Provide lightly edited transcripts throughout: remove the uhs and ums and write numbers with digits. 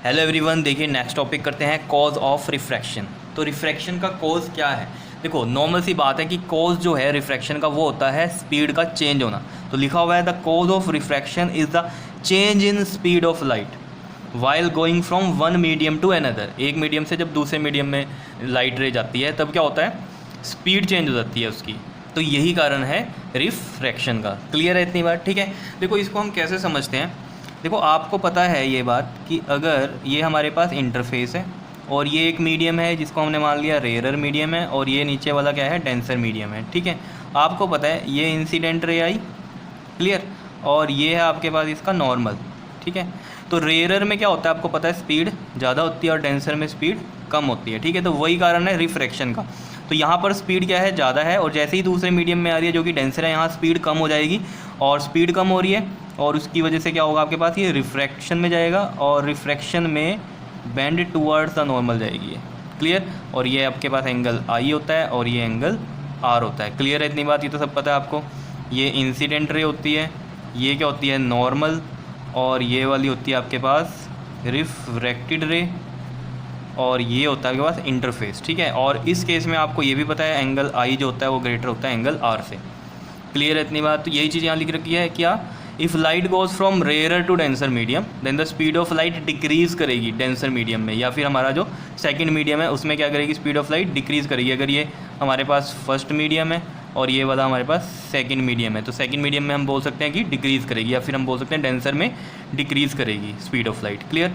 Hello everyone, देखिए next topic करते हैं कॉज ऑफ रिफ्रैक्शन। तो रिफ्रैक्शन का कॉज क्या है? देखो नॉर्मल सी बात है कि कॉज जो है रिफ्रैक्शन का वो होता है स्पीड का चेंज होना। तो लिखा हुआ है the cause of refraction is the change in speed of light while going from one medium to another. एक मीडियम से जब दूसरे मीडियम में लाइट रे जाती है तब क्या होता है, स्पीड चेंज हो जाती है उसकी। तो यही कारण है रिफ्रैक्शन का। क्लियर है इतनी बात? ठीक है। देखो इसको हम कैसे समझते हैं। देखो आपको पता है ये बात कि अगर ये हमारे पास इंटरफेस है और ये एक मीडियम है जिसको हमने मान लिया रेयरर मीडियम है, और ये नीचे वाला क्या है, डेंसर मीडियम है। ठीक है, आपको पता है ये इंसिडेंट रे आई, क्लियर, और ये है आपके पास इसका नॉर्मल। ठीक है, तो रेयरर में क्या होता है आपको पता है, स्पीड ज़्यादा होती है और डेंसर में स्पीड कम होती है। ठीक है, तो वही कारण है रिफ्रैक्शन का। तो यहाँ पर स्पीड क्या है, ज़्यादा है, और जैसे ही दूसरे मीडियम में आ रही है जो कि डेंसर है, यहाँ स्पीड कम हो जाएगी, और स्पीड कम हो रही है और उसकी वजह से क्या होगा आपके पास, ये रिफ्रैक्शन में जाएगा और रिफ्रैक्शन में बेंड टूवर्ड्स द नॉर्मल जाएगी ये। क्लियर, और ये आपके पास एंगल आई होता है और ये एंगल आर होता है। क्लियर है इतनी बात? ये तो सब पता है आपको। ये इंसिडेंट रे होती है, ये क्या होती है, नॉर्मल, और ये वाली होती है आपके पास रिफ्रैक्टेड रे, और ये होता है आपके पास इंटरफेस। ठीक है, और इस केस में आपको ये भी पता है एंगल आई जो होता है वो ग्रेटर होता है एंगल आर से। क्लियर है इतनी बात? तो यही चीज़ यहाँ लिख रखी है क्या, if light goes from rare to denser medium then the speed of light decrease करेगी डेंसर मीडियम में, या फिर हमारा जो सेकंड मीडियम है उसमें क्या करेगी, स्पीड ऑफ लाइट डिक्रीज़ करेगी। अगर ये हमारे पास फर्स्ट मीडियम है और ये वाला हमारे पास सेकंड मीडियम है, तो सेकंड मीडियम में हम बोल सकते हैं कि डिक्रीज़ करेगी, या फिर हम बोल सकते हैं डेंसर में डिक्रीज़ करेगी speed of light. Clear,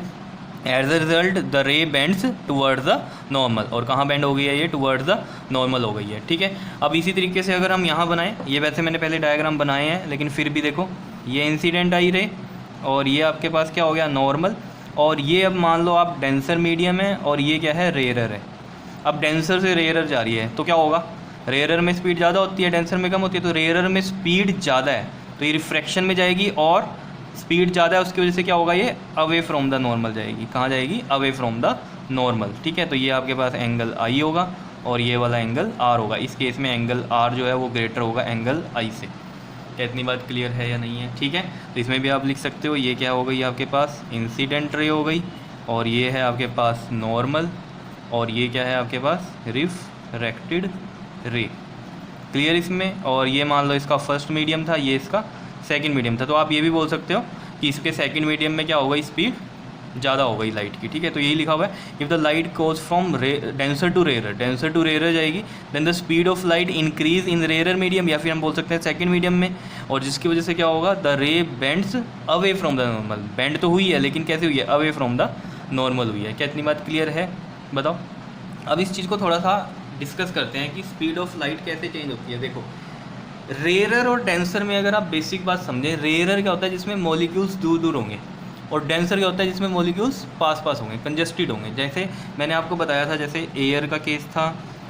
as a result the ray bends towards the normal, और कहाँ बेंड हो गई है, ये टूवर्ड्स द नॉर्मल हो गई है। ठीक है, अब इसी तरीके से अगर हम यहाँ बनाएं, ये वैसे मैंने पहले डायग्राम बनाए हैं लेकिन फिर भी देखो, ये इंसिडेंट आई रे और ये आपके पास क्या हो गया, नॉर्मल, और ये अब मान लो आप डेंसर मीडियम है और ये क्या है, रेयरर है। अब डेंसर से रेयरर जा रही है तो क्या होगा, रेयरर में स्पीड ज़्यादा होती है, डेंसर में कम होती है, तो रेयरर में स्पीड ज़्यादा है तो ये रिफ्रैक्शन में जाएगी, और स्पीड ज़्यादा है उसकी वजह से क्या होगा, ये अवे फ्रॉम द नॉर्मल जाएगी। कहाँ जाएगी, अवे फ्रॉम द नॉर्मल। ठीक है, तो ये आपके पास एंगल आई होगा और ये वाला एंगल आर होगा। इस केस में एंगल आर जो है वो ग्रेटर होगा एंगल आई से। क्या इतनी बात क्लियर है या नहीं है? ठीक है, तो इसमें भी आप लिख सकते हो, ये क्या हो गई आपके पास, इंसिडेंट रे हो गई, और ये है आपके पास नॉर्मल, और ये क्या है आपके पास, रिफ्रैक्टेड रे। क्लियर इसमें, और ये मान लो इसका फर्स्ट मीडियम था, ये इसका सेकंड मीडियम था, तो आप ये भी बोल सकते हो कि इसके सेकंड मीडियम में क्या हो गई, स्पीड ज़्यादा हो गई लाइट की। ठीक है, तो यही लिखा हुआ है, if the light goes from denser to rarer जाएगी then the speed of light increase in rarer medium, या फिर हम बोल सकते हैं सेकंड मीडियम में, और जिसकी वजह से क्या होगा, the ray bends away from the normal. Bend तो हुई है लेकिन कैसे हुई है, अवे फ्रॉम द नॉर्मल हुई है। क्या इतनी बात क्लियर है? बताओ। अब इस चीज़ को थोड़ा सा डिस्कस करते हैं कि स्पीड ऑफ लाइट कैसे चेंज होती है। देखो रेयरर और डेंसर में अगर आप बेसिक बात समझें, रेयरर क्या होता है जिसमें मॉलिक्यूल्स दूर दूर होंगे, और डेंसर क्या होता है जिसमें मॉलिक्यूल्स पास पास होंगे, कंजस्टेड होंगे। जैसे मैंने आपको बताया था, जैसे एयर का केस था,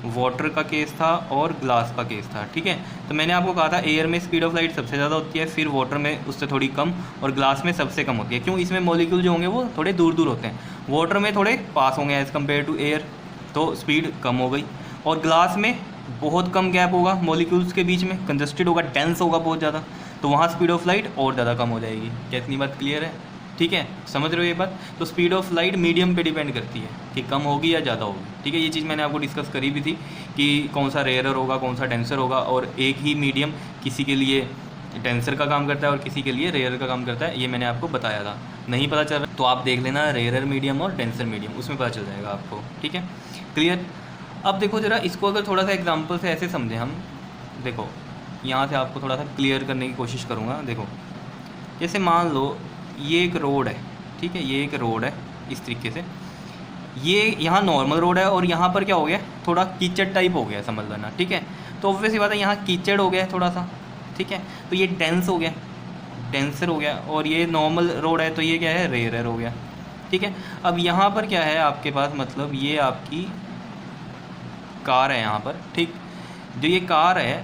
वाटर का केस था और ग्लास का केस था। ठीक है, तो मैंने आपको कहा था एयर में स्पीड ऑफ लाइट सबसे ज़्यादा होती है, फिर वाटर में उससे थोड़ी कम, और ग्लास में सबसे कम होती है। क्यों? इसमें मॉलिक्यूल जो होंगे वो थोड़े दूर दूर होते हैं, वाटर में थोड़े पास होंगे एज़ कम्पेयर टू एयर, तो स्पीड कम हो गई, और ग्लास में बहुत कम गैप होगा मॉलिक्यूल्स के बीच में, कंजस्टेड होगा, डेंस होगा बहुत ज़्यादा, तो वहाँ स्पीड ऑफ लाइट और ज़्यादा कम हो जाएगी। क्या इतनी बात क्लियर है? ठीक है, समझ रहे हो ये बात? तो स्पीड ऑफ लाइट मीडियम पे डिपेंड करती है कि कम होगी या ज़्यादा होगी। ठीक है, ये चीज़ मैंने आपको डिस्कस करी भी थी कि कौन सा रेयरर होगा कौन सा डेंसर होगा, और एक ही मीडियम किसी के लिए डेंसर का काम करता है और किसी के लिए रेयरर का काम करता है, ये मैंने आपको बताया था। नहीं पता चल रहा तो आप देख लेना रेयरर मीडियम और डेंसर मीडियम, उसमें पता चल जाएगा आपको। ठीक है, क्लियर। अब देखो ज़रा इसको अगर थोड़ा सा एग्जांपल से ऐसे समझें हम, देखो यहाँ से आपको थोड़ा सा क्लियर करने की कोशिश करूँगा। देखो जैसे मान लो ये एक रोड है, ठीक है, ये एक रोड है इस तरीके से, ये यहाँ नॉर्मल रोड है और यहाँ पर क्या हो गया, थोड़ा कीचड़ टाइप हो गया, समझ लेना। ठीक है, तो ऑब्वियस सी बात है यहाँ कीचड़ हो गया है थोड़ा सा। ठीक है, तो ये डेंस हो गया, डेंसर हो गया, और ये नॉर्मल रोड है तो ये क्या है, रेयरर हो गया। ठीक है, अब यहाँ पर क्या है आपके पास, मतलब ये आपकी कार है यहाँ पर। ठीक, जो ये कार है,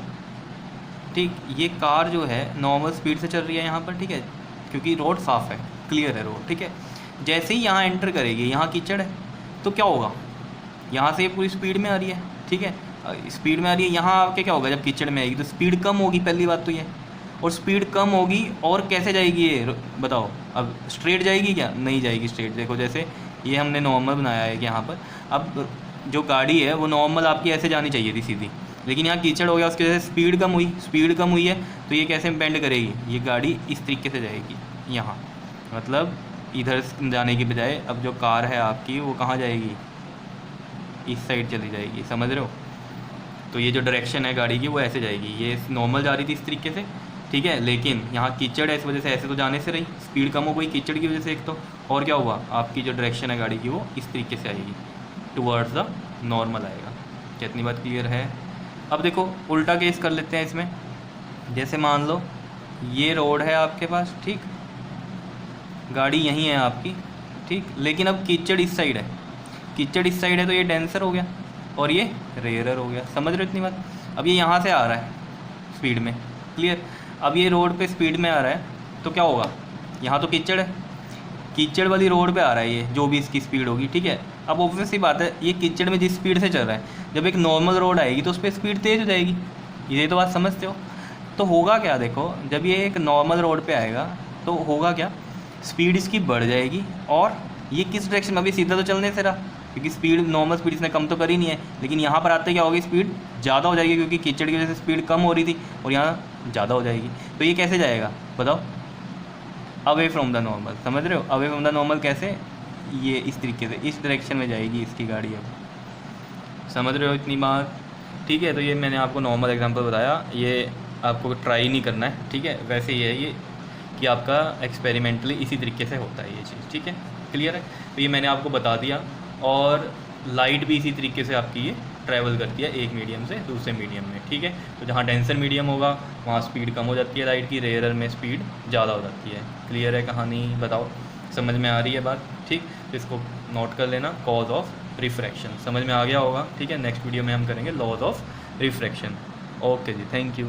ठीक, ये कार जो है नॉर्मल स्पीड से चल रही है यहाँ पर। ठीक है, क्योंकि रोड साफ़ है, क्लियर है रोड। ठीक है, जैसे ही यहाँ एंटर करेगी, यहाँ कीचड़ है तो क्या होगा, यहाँ से ये पूरी स्पीड में आ रही है। ठीक है, स्पीड में आ रही है, यहाँ आके क्या होगा, जब कीचड़ में आएगी तो स्पीड कम होगी, पहली बात तो ये। और स्पीड कम होगी और कैसे जाएगी ये बताओ। अब स्ट्रेट जाएगी क्या? नहीं जाएगी स्ट्रेट। देखो जैसे ये हमने नॉर्मल बनाया है कि यहाँ पर अब जो गाड़ी है वो नॉर्मल आपकी ऐसे जानी चाहिए थी सीधी, लेकिन यहाँ कीचड़ हो गया, उसकी वजह से स्पीड कम हुई है, तो ये कैसे बेंड करेगी? ये गाड़ी इस तरीके से जाएगी यहाँ, मतलब इधर जाने की बजाय अब जो कार है आपकी वो कहाँ जाएगी? इस साइड चली जाएगी, समझ रहे हो? तो ये जो डायरेक्शन है गाड़ी की वो ऐसे जाएगी, ये नॉर्मल जा रही थी इस तरीके से, ठीक है, लेकिन यहाँ कीचड़ है इस वजह से ऐसे तो जाने से रही, स्पीड कम हो गई कीचड़ की वजह से एक तो, और क्या हुआ आपकी जो डायरेक्शन है गाड़ी की वो इस तरीके से आएगी, टुवर्ड्स द नॉर्मल आएगा। कितनी बात क्लियर है? अब देखो उल्टा केस कर लेते हैं इसमें। जैसे मान लो ये रोड है आपके पास, ठीक, गाड़ी यहीं है आपकी, ठीक, लेकिन अब कीचड़ इस साइड है, कीचड़ इस साइड है तो ये डेंसर हो गया और ये रेयरर हो गया। समझ रहे हो इतनी बात? अब ये यहाँ से आ रहा है स्पीड में, क्लियर। अब ये रोड पे स्पीड में आ रहा है तो क्या होगा? यहाँ तो कीचड़ है, कीचड़ वाली रोड पे आ रहा है ये, जो भी इसकी स्पीड होगी, ठीक है। अब ऑब्वियस सी बात है ये कीचड़ में जिस स्पीड से चल रहा है, जब एक नॉर्मल रोड आएगी तो उस पर स्पीड तेज़ हो जाएगी। ये तो बात समझते हो? तो होगा क्या, देखो जब ये एक नॉर्मल रोड पे आएगा तो होगा क्या, स्पीड इसकी बढ़ जाएगी, और ये किस डायरेक्शन में, अभी सीधा तो चलने से रहा क्योंकि स्पीड नॉर्मल स्पीड इसने कम तो करी नहीं है, लेकिन यहाँ पर आते क्या होगी, स्पीड ज़्यादा हो जाएगी क्योंकि कीचड़ की वजह से स्पीड कम हो रही थी और यहाँ ज़्यादा हो जाएगी। तो ये कैसे जाएगा बताओ? Away from the normal. समझ रहे हो? अवे फ्रॉम द नॉर्मल कैसे? ये इस तरीके से इस डायरेक्शन में जाएगी इसकी गाड़ी। अब समझ रहे हो इतनी बात? ठीक है, तो ये मैंने आपको नॉर्मल एग्जांपल बताया, ये आपको ट्राई नहीं करना है, ठीक है। वैसे ये है ये कि आपका एक्सपेरिमेंटली इसी तरीके से होता है ये चीज़, ठीक है, क्लियर है? तो ये मैंने आपको बता दिया। और लाइट भी इसी तरीके से आपकी ये ट्रैवल करती है एक मीडियम से दूसरे मीडियम में, ठीक है। तो जहाँ डेंसर मीडियम होगा वहाँ स्पीड कम हो जाती है लाइट की, रेयरर में स्पीड ज़्यादा हो जाती है। क्लियर है कहानी? बताओ समझ में आ रही है बात? ठीक, तो इसको नोट कर लेना, कॉज ऑफ रिफ्रैक्शन समझ में आ गया होगा, ठीक है। नेक्स्ट वीडियो में हम करेंगे लॉज ऑफ रिफ्रैक्शन। ओके जी, थैंक यू।